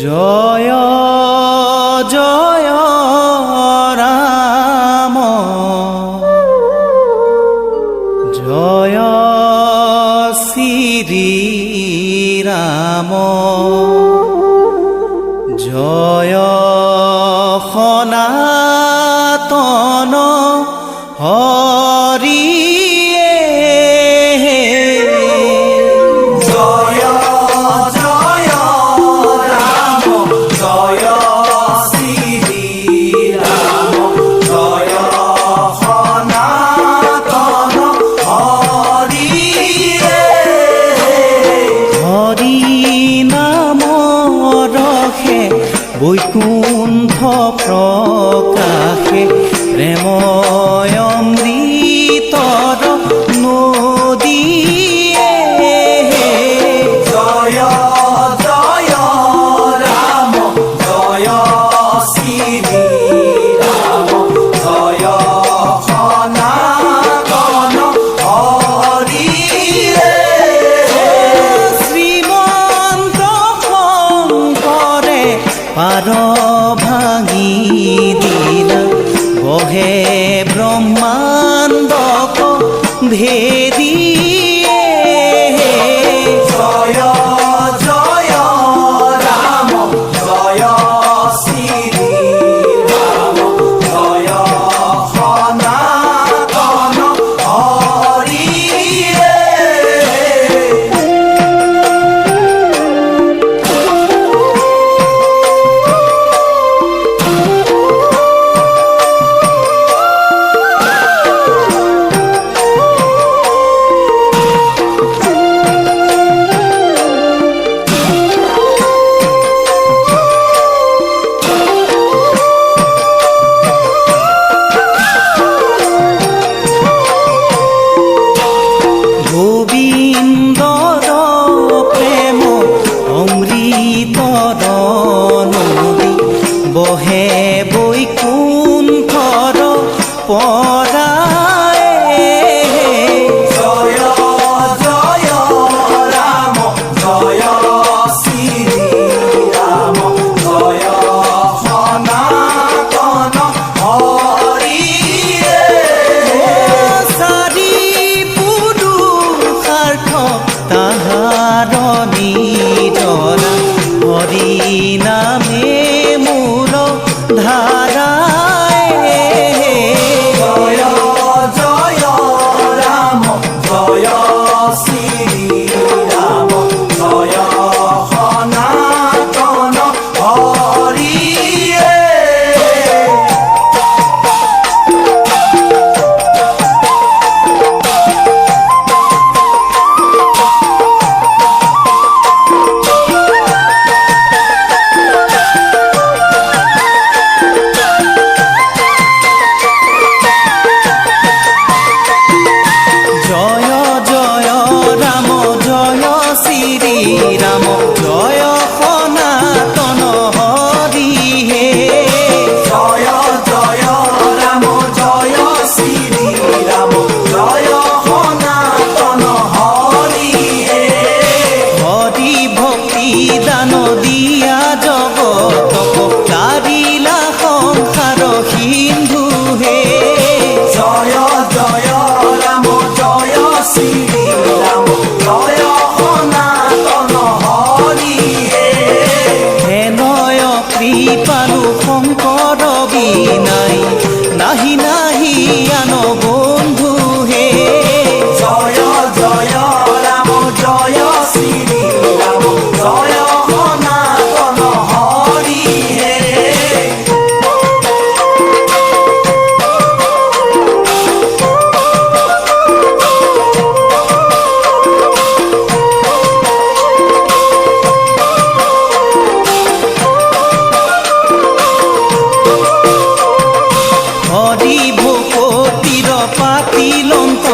জয় জয় ৰাম জয় শ্ৰী ৰাম জয় সনাতন হৰি বৈকুণ্ঠ প্ৰকাশে প্ৰেময় অমৃতৰ নদীয়ে জয় জয় ৰাম জয় শ্ৰী ৰাম জয় সনাতন হৰি শ্ৰীমন্ত শংকৰে পাৰ ভাঙি দিলা বহে ব্ৰহ্মাণ্ডক ভেদিয়ে জয় জয় ৰাম জয় শ্ৰী ৰাম জয় সনাতন হৰি গোবিন্দৰ প্ৰেম অমৃতৰ নদী বহে বৈকুণ্ঠৰ পৰাই জয় জয় ৰাম জয় শ্ৰী ৰাম জয় সনাতন হৰি চাৰি পুৰুষাৰ্থ তাহাৰ নিদৰা হৰি নামে মূল ধাৰাই জয় জয় ৰাম জয় শ্ৰী ৰাম জয় সনাতন হৰি জয় জয় ৰাম জয় শ্ৰী ৰাম জয় সনাতন হৰি হে জয় জয় ৰাম জয় শ্ৰী ৰাম জয় সনাতন হৰি হৰি ভক্তি দান দিয়া জগতক কাৰিলা সংসাৰ সিন্ধু হে জয় জয় ৰাম জয় শ্ৰী ৰাম জয় সনাতন হৰি হেনয় কৃপালু শংকৰ বিনাই নাহি নাহি আন বন্ধু হে জয় জয় ৰাম জয় শ্ৰী ৰাম জয় সনাতন হৰি হৰি ভকতিৰ পাতিলন্ত